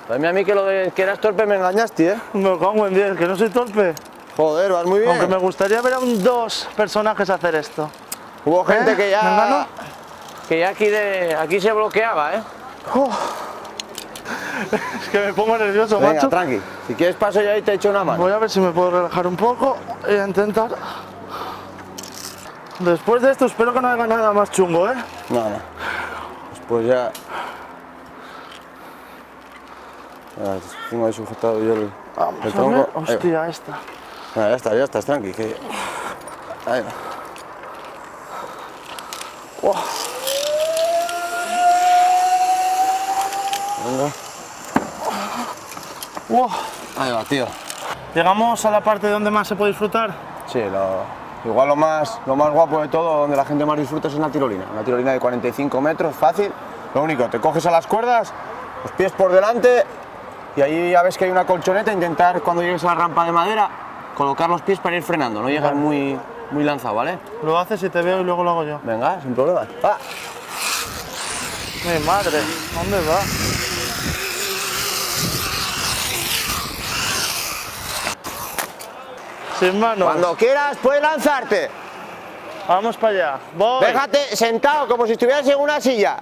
Pues a mí que lo de que eras torpe me engañaste, ¿eh? Me cago en 10, que no soy torpe. Joder, vas muy bien. Aunque me gustaría ver a dos personajes hacer esto. Hubo gente que ya... ¿Me engano? Que ya aquí se bloqueaba, ¿eh? Es que me pongo nervioso, Venga, macho. tranqui. Si quieres paso yo ahí te echo una mano. Voy a ver si me puedo relajar un poco y a intentar. Después de esto espero que no haga nada más chungo, ¿eh? No. Después ya... tengo ahí sujetado yo el tronco. Hostia, esta. Ya estás, tranqui. Que... Ahí va. Venga. Ahí va, tío. Llegamos a la parte donde más se puede disfrutar. Sí, igual lo más guapo de todo, donde la gente más disfruta es una tirolina. Una tirolina de 45 metros, fácil. Lo único, te coges a las cuerdas, los pies por delante y ahí ya ves que hay una colchoneta. Intentar cuando llegues a la rampa de madera colocar los pies para ir frenando, no llegar muy lanzado, ¿vale? Lo haces y te veo y luego lo hago yo. Venga, sin problema. ¡Va! Mi madre, ¿dónde va? Sin manos. Cuando quieras puedes lanzarte. Vamos para allá. Voy. Déjate sentado como si estuvieras en una silla.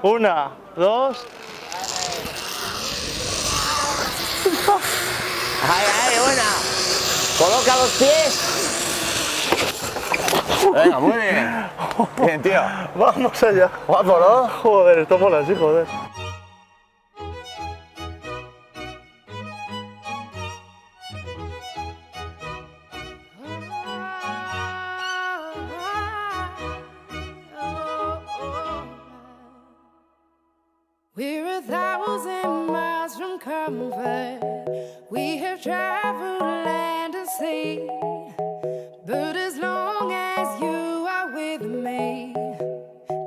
1, 2. Ahí, buena. Coloca los pies. Venga, muy bien. Bien, tío. Vamos allá. Guapo, ¿no? Joder, esto mola así, joder. We're 1,000 miles from comfort. We have traveled land and sea. But as long as you are with me,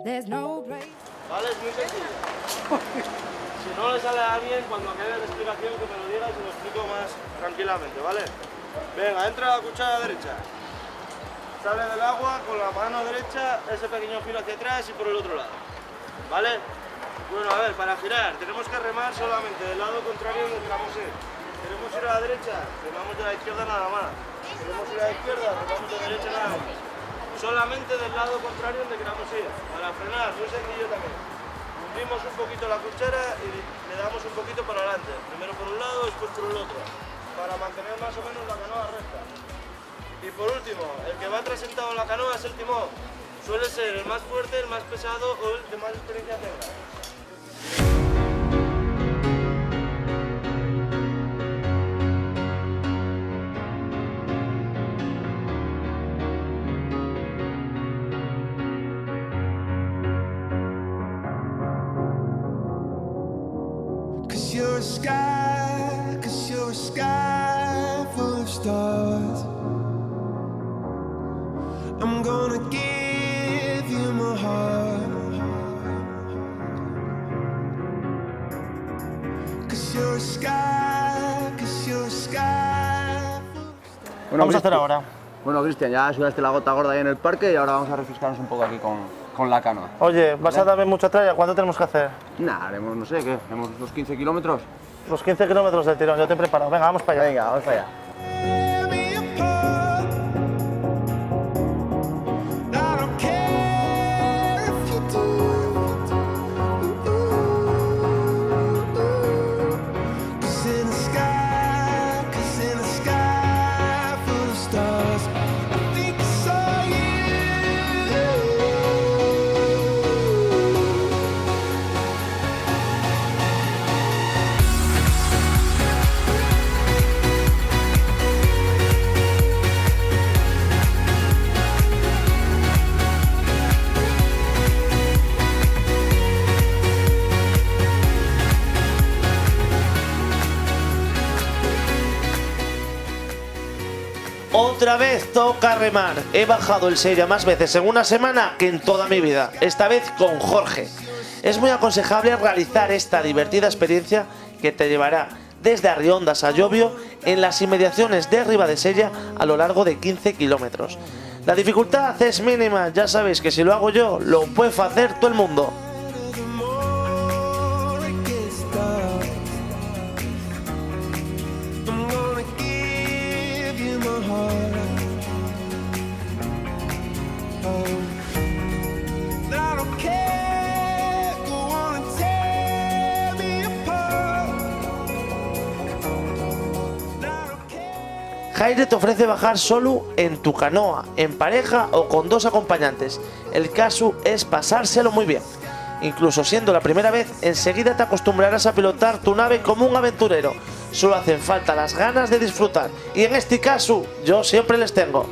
there's no place. Vale, es muy sencillo. Si no le sale a alguien, cuando acabe la explicación, que me lo diga y se lo explico más tranquilamente, ¿vale? Venga, entra la cuchara derecha. Sale del agua con la mano derecha, ese pequeño giro hacia atrás y por el otro lado. ¿Vale? Bueno, a ver, para girar tenemos que remar solamente del lado contrario donde queramos ir. Queremos ir a la derecha, remamos de la izquierda nada más. Queremos ir a la izquierda, remamos de la derecha nada más. Solamente del lado contrario donde queramos ir. Para frenar, muy sencillo también. Hundimos un poquito la cuchara y le damos un poquito para adelante. Primero por un lado, después por el otro. Para mantener más o menos la canoa recta. Y por último, el que va atrás sentado en la canoa es el timón. Suele ser el más fuerte, el más pesado o el que más experiencia tenga. You're a sky, 'cause you're a sky full of stars. I'm gonna give you my heart. 'Cause you're a sky, 'cause you're a sky. Bueno, Vamos a hacer ahora. Bueno, Cristian, ya sudaste la gota gorda ahí en el parque y ahora vamos a refrescarnos un poco aquí con la canoa. Oye, ¿vas a darme mucha tralla? ¿Cuánto tenemos que hacer? Nah, haremos, no sé, ¿qué? ¿Haremos los 15 kilómetros? Los 15 kilómetros del tirón, yo te he preparado. Venga, vamos para allá. Venga, vamos para allá. Otra vez toca remar. He bajado el Seiria más veces en una semana que en toda mi vida. Esta vez con Jorge. Es muy aconsejable realizar esta divertida experiencia que te llevará desde Arriondas a Llobio en las inmediaciones de Ribadesella a lo largo de 15 kilómetros. La dificultad es mínima, ya sabéis que si lo hago yo, lo puede hacer todo el mundo. Jaire te ofrece bajar solo en tu canoa, en pareja o con 2 acompañantes. El caso es pasárselo muy bien. Incluso siendo la primera vez, enseguida te acostumbrarás a pilotar tu nave como un aventurero. Solo hacen falta las ganas de disfrutar. Y en este caso, yo siempre les tengo.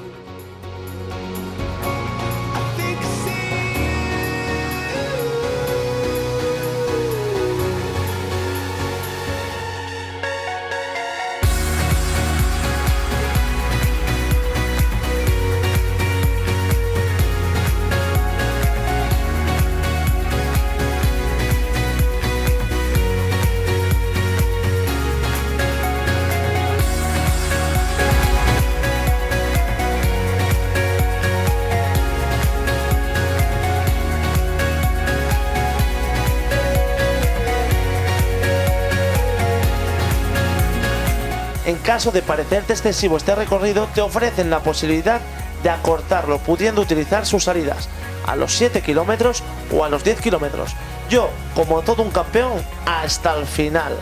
En caso de parecerte excesivo este recorrido, te ofrecen la posibilidad de acortarlo, pudiendo utilizar sus salidas a los 7 kilómetros o a los 10 kilómetros. Yo, como todo un campeón, hasta el final.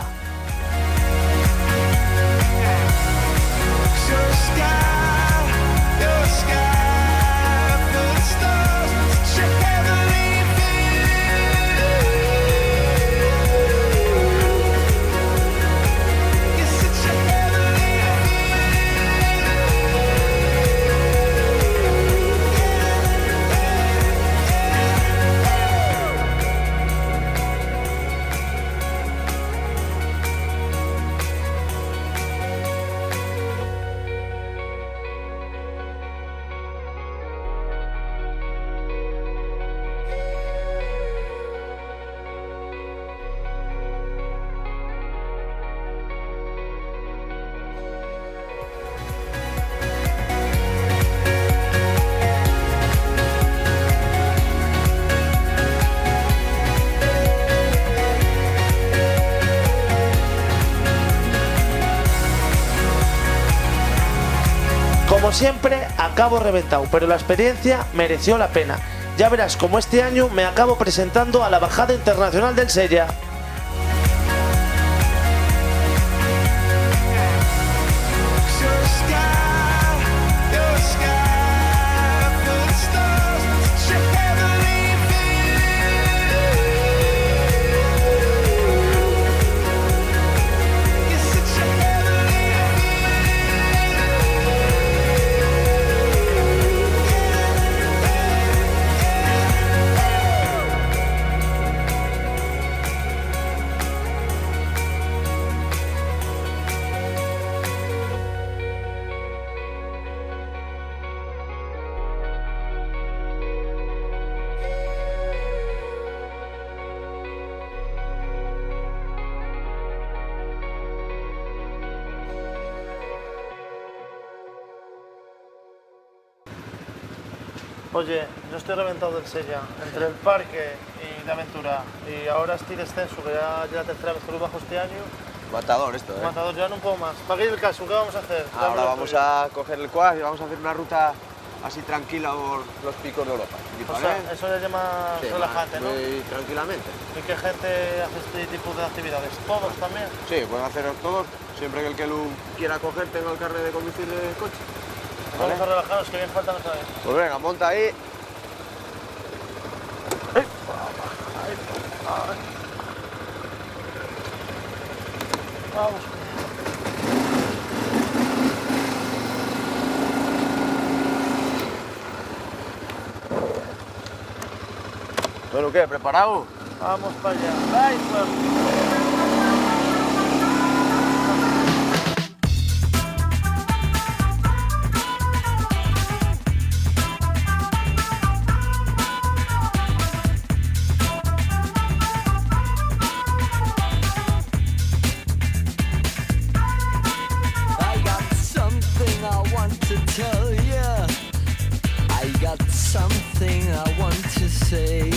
Como siempre, acabo reventado, pero la experiencia mereció la pena. Ya verás cómo este año me acabo presentando a la Bajada Internacional del Sella. Oye, yo estoy reventado del Sella, entre el parque y la aventura, y ahora estoy descenso, que ya es la tercera vez que lo bajo este año. Matador esto, ¿eh? Matador, ya no puedo más. Para el caso, ¿qué vamos a hacer? Ahora vamos a coger el quad y vamos a hacer una ruta así tranquila por los picos de Europa. O sea, eso le llama relajante, ¿no? Muy tranquilamente. ¿Y qué gente hace este tipo de actividades? ¿Todos también? Sí, pueden hacerlo todos, siempre que el que lo quiera coger tenga el carnet de conducir de coche. Vamos a relajarnos, que bien falta nos sabe. Pues venga, monta ahí. Vamos. Bueno, ¿qué? ¿Preparado? Vamos para allá. ¡Ay, suerte! everything I want to say.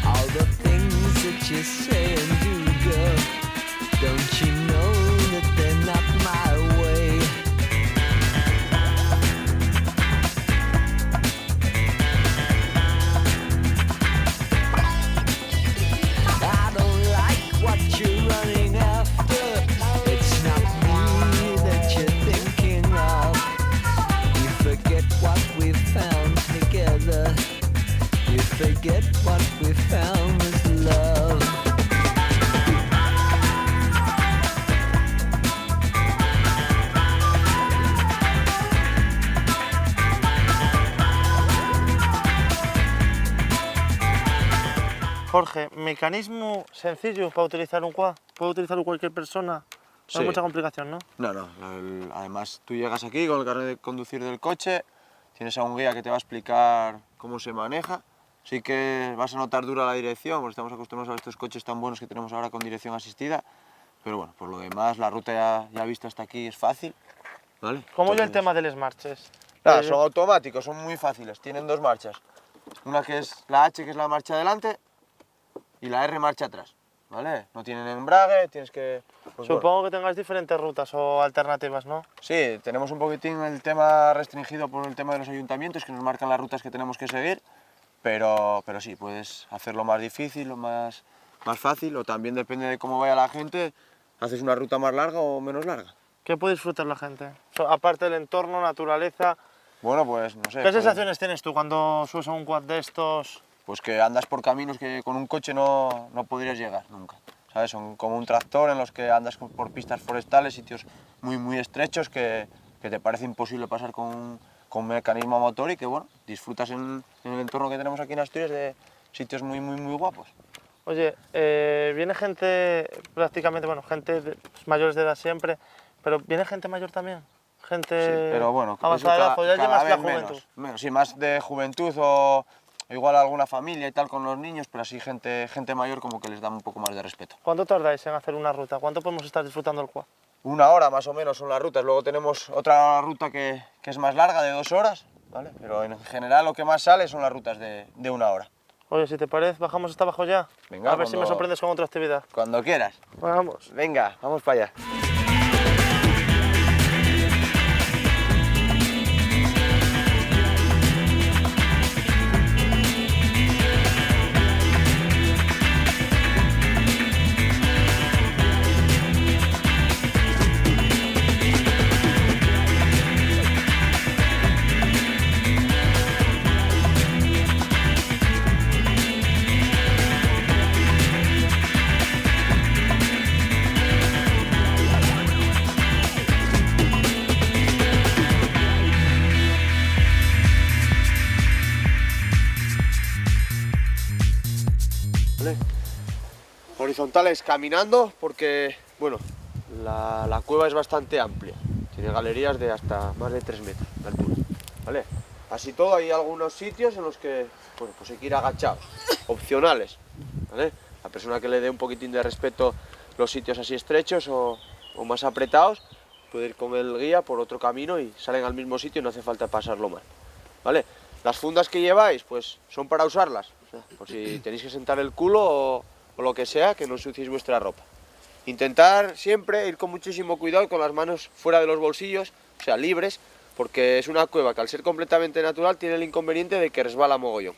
All the things that you say and do, girl. Don't you know that they're not my way? I don't like what you're running after. It's not me that you're thinking of. You forget what we found together. You forget what we found was love. Jorge, mecanismo sencillo para utilizar un quad. ¿Puede utilizarlo cualquier persona? No Sí. hay mucha complicación, ¿no? No. Además, tú llegas aquí con el carnet de conducir del coche, tienes a un guía que te va a explicar cómo se maneja. Sí que vas a notar dura la dirección, porque estamos acostumbrados a estos coches tan buenos que tenemos ahora con dirección asistida. Pero bueno, por lo demás, la ruta ya vista hasta aquí es fácil. ¿Vale? ¿Cómo yo el tema de las marchas? Nada, son automáticos, son muy fáciles, tienen dos marchas. Una que es la H, que es la marcha adelante, y la R marcha atrás, ¿vale? No tienen embrague, tienes que... pues Supongo bueno. que tengáis diferentes rutas o alternativas, ¿no? Sí, tenemos un poquitín el tema restringido por el tema de los ayuntamientos, que nos marcan las rutas que tenemos que seguir, pero sí, puedes hacerlo más difícil o más fácil, o también depende de cómo vaya la gente, haces una ruta más larga o menos larga. ¿Qué puede disfrutar la gente? Aparte del entorno, naturaleza... Bueno, pues no sé. ¿Qué sensaciones tienes tú cuando subes a un quad de estos? Pues que andas por caminos que con un coche no podrías llegar nunca. ¿Sabes? Son como un tractor en los que andas por pistas forestales, sitios muy estrechos que te parece imposible pasar con mecanismo motor y que bueno, disfrutas en el entorno que tenemos aquí en Asturias de sitios muy guapos. Oye, viene gente prácticamente, bueno, gente mayores de edad siempre, pero ¿viene gente mayor también? Gente Sí, pero bueno, avanzada de edad, pues ya cada llevas la vez juventud. menos, sí, más de juventud o igual alguna familia y tal con los niños, pero así gente mayor como que les da un poco más de respeto. ¿Cuánto tardáis en hacer una ruta? ¿Cuánto podemos estar disfrutando el quad? 1 hora más o menos son las rutas, luego tenemos otra ruta que es más larga, de 2 horas, ¿vale? Pero en general lo que más sale son las rutas de 1 hora. Oye, si te parece, bajamos hasta abajo ya. Venga, a ver si me sorprendes con otra actividad. Cuando quieras. Vamos. Venga, vamos para allá. Horizontales caminando porque, bueno, la cueva es bastante amplia. Tiene galerías de hasta más de 3 metros de altura, ¿vale? Así todo hay algunos sitios en los que, bueno, pues hay que ir agachados, opcionales, ¿vale? La persona que le dé un poquitín de respeto los sitios así estrechos o más apretados puede ir con el guía por otro camino y salen al mismo sitio y no hace falta pasarlo mal, ¿vale? Las fundas que lleváis, pues son para usarlas, o sea, por si tenéis que sentar el culo o lo que sea, que no ensuciéis vuestra ropa. Intentar siempre ir con muchísimo cuidado, con las manos fuera de los bolsillos, o sea, libres, porque es una cueva que al ser completamente natural tiene el inconveniente de que resbala mogollón.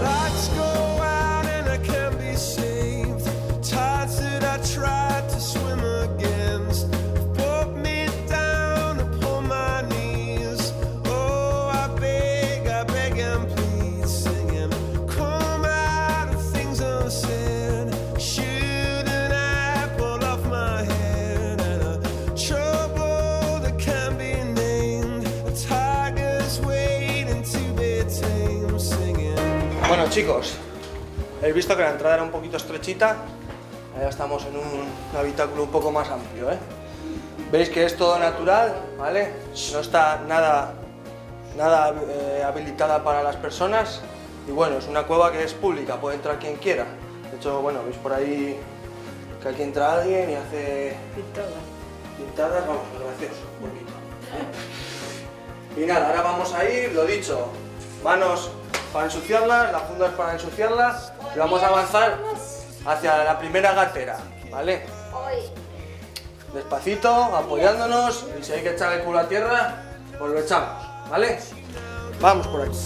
Lights go Bueno, chicos, habéis visto que la entrada era un poquito estrechita. Ahora estamos en un habitáculo un poco más amplio, ¿eh? Veis que es todo natural, ¿vale? No está nada habilitada para las personas. Y bueno, es una cueva que es pública, puede entrar quien quiera. De hecho, bueno, veis por ahí que aquí entra alguien y hace... Pintadas, vamos, es gracioso, un poquito. Y nada, ahora vamos a ir, lo dicho, manos para ensuciarlas, las fundas para ensuciarlas, y vamos a avanzar hacia la primera gatera, ¿vale? Despacito, apoyándonos, y si hay que echar el culo a tierra, pues lo echamos, ¿vale? Vamos por aquí.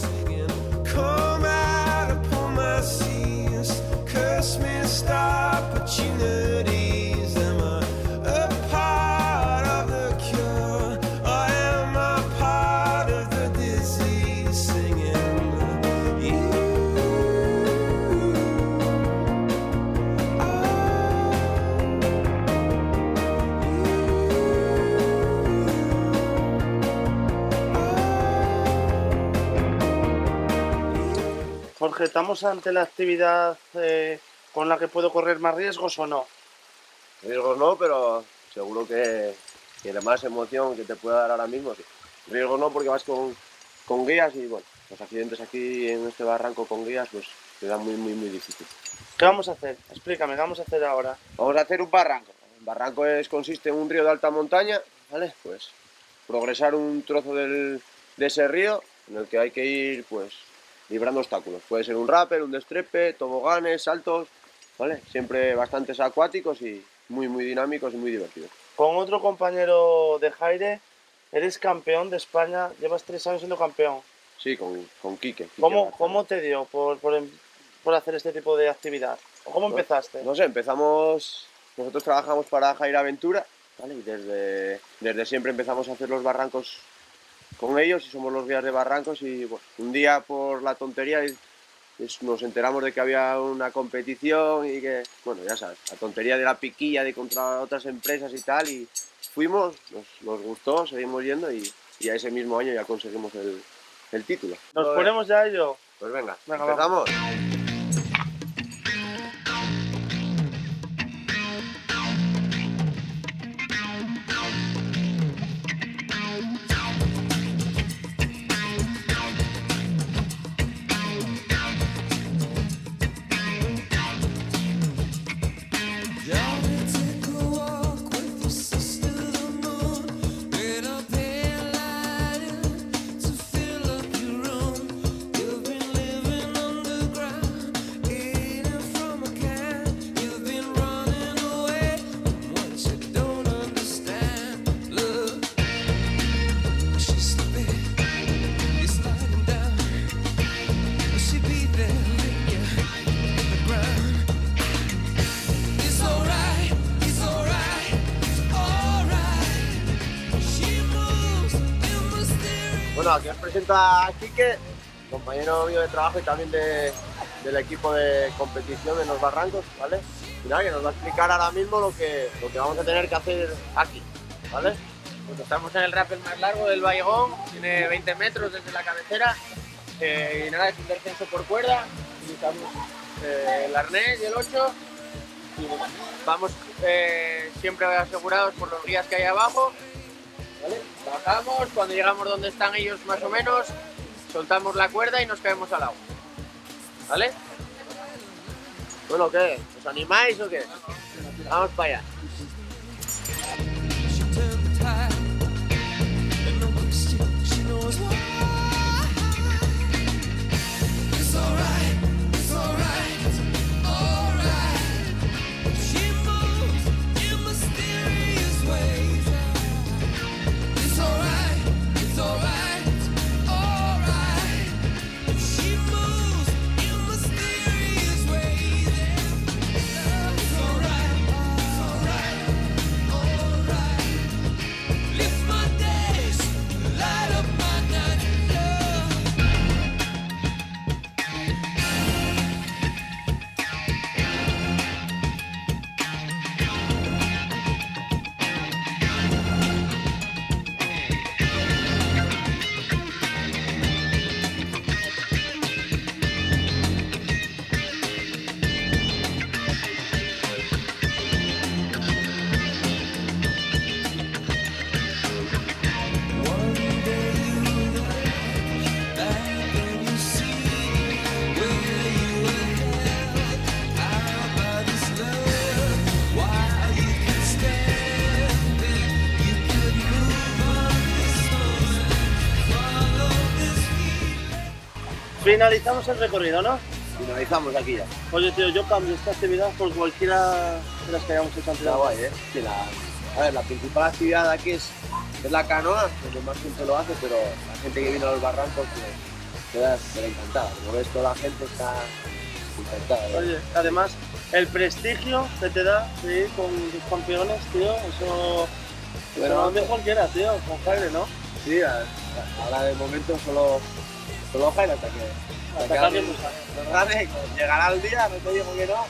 Jorge, ¿estamos ante la actividad con la que puedo correr más riesgos o no? Riesgos no, pero seguro que tiene más emoción que te pueda dar ahora mismo, sí. Riesgos no, porque vas con guías y bueno, los accidentes aquí en este barranco con guías pues te dan muy difícil. ¿Qué vamos a hacer? Explícame, ¿qué vamos a hacer ahora? Vamos a hacer un barranco. Un barranco consiste en un río de alta montaña, ¿vale? Pues progresar un trozo de ese río en el que hay que ir pues librando obstáculos. Puede ser un rappel, un destrepe, toboganes, saltos, ¿vale? Siempre bastantes acuáticos y muy dinámicos y muy divertidos. Con otro compañero de Jaire, eres campeón de España, llevas 3 años siendo campeón. Sí, con Quique. ¿Cómo te dio por hacer este tipo de actividad? ¿Cómo empezaste? No sé, nosotros trabajamos para Jaire Aventura, ¿vale? Y desde siempre empezamos a hacer los barrancos con ellos y somos los guías de barrancos y bueno, un día por la tontería nos enteramos de que había una competición y que, bueno, ya sabes, la tontería de la piquilla de contra otras empresas y tal, y fuimos, nos gustó, seguimos yendo y a ese mismo año ya conseguimos el título. ¿Nos ponemos ya a ello? Pues venga, empezamos. Vamos. Bueno, aquí os presento a Quique, compañero mío de trabajo y también del equipo de competición en los barrancos, ¿vale? Y nada, que nos va a explicar ahora mismo lo que vamos a tener que hacer aquí, ¿vale? Pues estamos en el rappel más largo del Baigón, tiene 20 metros desde la cabecera y nada, es un descenso por cuerda, utilizamos el arnés y el 8 y vamos siempre asegurados por los guías que hay abajo. ¿Vale? Bajamos, cuando llegamos donde están ellos más o menos, soltamos la cuerda y nos caemos al agua. ¿Vale? Bueno, ¿qué? ¿Os animáis o qué? Vamos para allá. Finalizamos el recorrido, ¿no? Finalizamos aquí ya. Oye, tío, yo cambio esta actividad por cualquiera de las que hayamos hecho antes. Está guay, ¿eh? Sí, a ver, la principal actividad aquí es la canoa, donde más gente lo hace, pero la gente que viene a los barrancos queda encantada. Como ves, toda la gente está encantada, ¿eh? Oye, además, el prestigio que te da de ir con tus campeones, tío, eso no hace cualquiera, tío, con Jaime, ¿no? Sí, ahora de momento solo Jaime hasta que alguien nos gane, llegará el día, no te digo que no,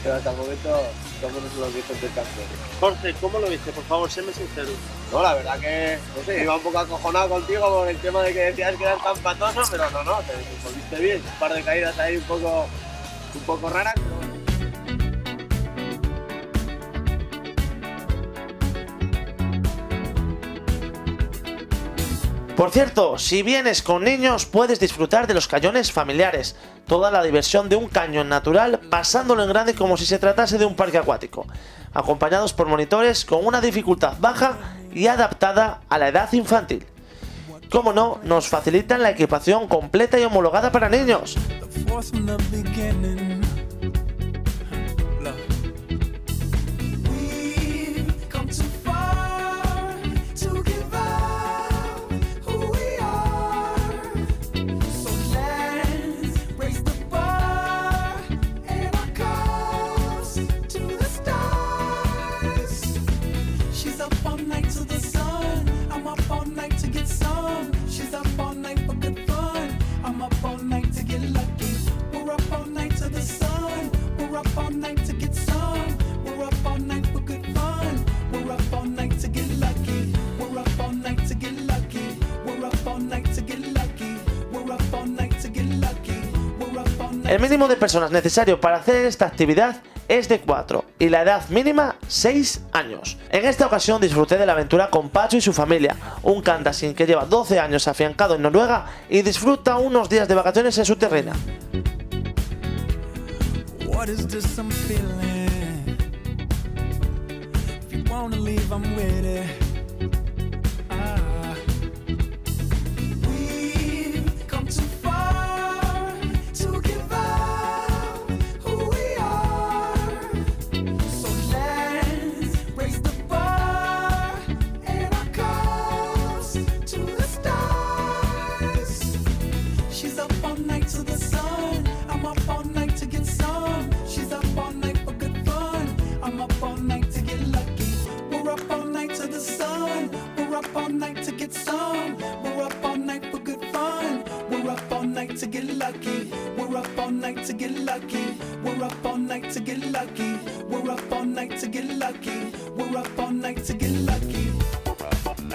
pero hasta el momento somos los vigentes campeones. Jorge, ¿cómo lo viste? Por favor, séme sincero. No, la verdad que, no sé, iba un poco acojonado contigo por el tema de que decías que eras tan patoso, pero no, te volviste bien. Un par de caídas ahí un poco raras, pero bueno. Por cierto, si vienes con niños puedes disfrutar de los cañones familiares, toda la diversión de un cañón natural pasándolo en grande como si se tratase de un parque acuático, acompañados por monitores con una dificultad baja y adaptada a la edad infantil. Como no, nos facilitan la equipación completa y homologada para niños. El mínimo de personas necesario para hacer esta actividad es de 4 y la edad mínima 6 años. En esta ocasión disfruté de la aventura con Pacho y su familia, un Kandasin que lleva 12 años afiancado en Noruega y disfruta unos días de vacaciones en su terrena.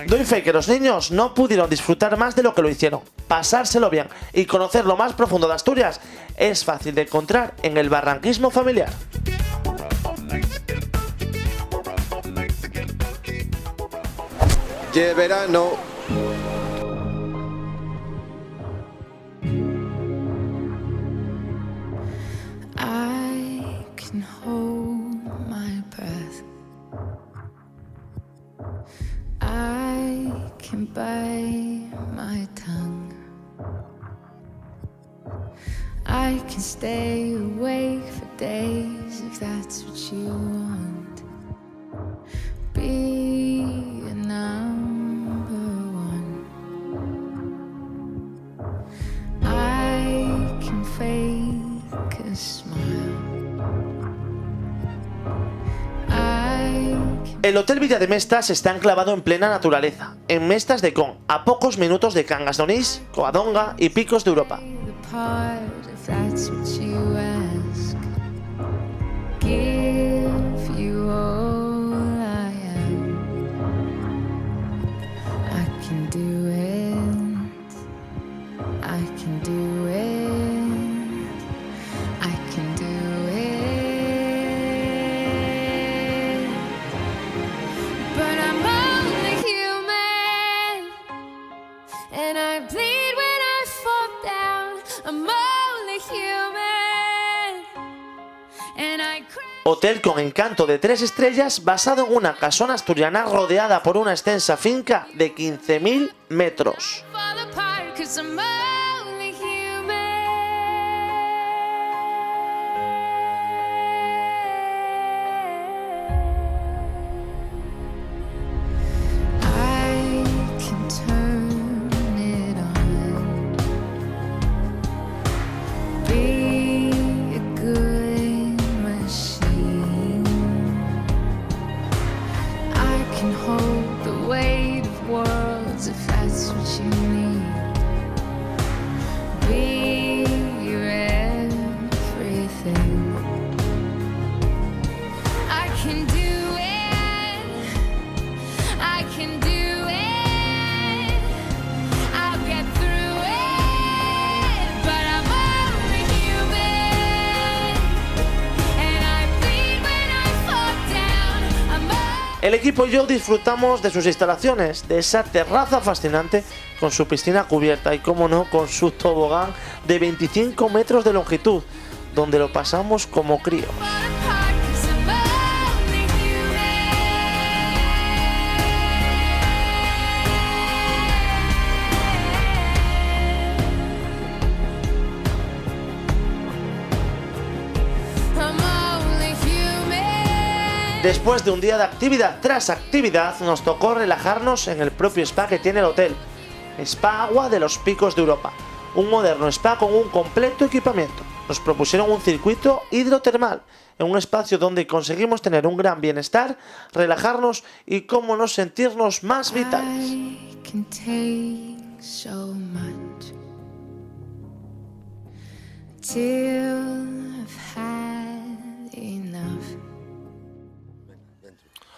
Doy fe que los niños no pudieron disfrutar más de lo que lo hicieron. Pasárselo bien y conocer lo más profundo de Asturias es fácil de encontrar en el barranquismo familiar. ¡Qué verano! I can hold my breath. I can bite my tongue. I can stay awake for days if that's what you want. Be a number one. I can fake a smile. El Hotel Villa de Mestas está enclavado en plena naturaleza, en Mestas de Con, a pocos minutos de Cangas de Onís, Covadonga y Picos de Europa. Hotel con encanto de 3 estrellas basado en una casona asturiana rodeada por una extensa finca de 15.000 metros. fall apart 'cause I'm only human. El equipo y yo disfrutamos de sus instalaciones, de esa terraza fascinante con su piscina cubierta y, como no, con su tobogán de 25 metros de longitud, donde lo pasamos como críos. Después de un día de actividad tras actividad, nos tocó relajarnos en el propio spa que tiene el hotel. Spa Agua de los Picos de Europa. Un moderno spa con un completo equipamiento. Nos propusieron un circuito hidrotermal en un espacio donde conseguimos tener un gran bienestar, relajarnos y, cómo no, sentirnos más vitales.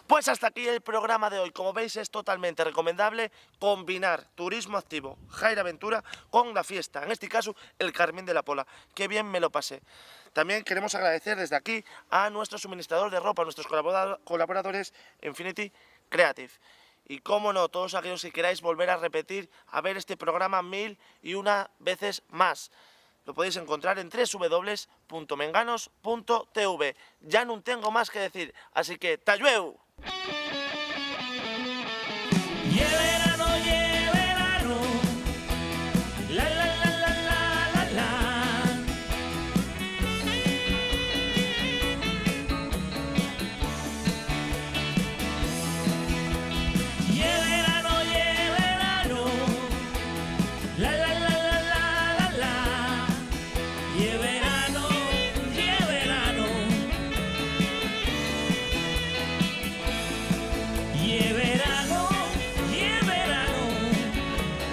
Pues hasta aquí el programa de hoy. Como veis, es totalmente recomendable combinar turismo activo, Jair Aventura, con la fiesta. En este caso, el Carmín de la Pola. Qué bien me lo pasé. También queremos agradecer desde aquí a nuestro suministrador de ropa, a nuestros colaboradores Infinity Creative. Y cómo no, todos aquellos que queráis volver a repetir, a ver este programa 1001 veces más. Lo podéis encontrar en www.menganos.tv. Ya no tengo más que decir, así que ¡tallueu!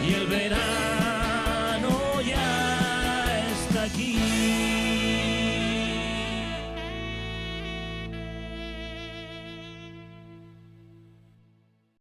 Y el verano ya está aquí.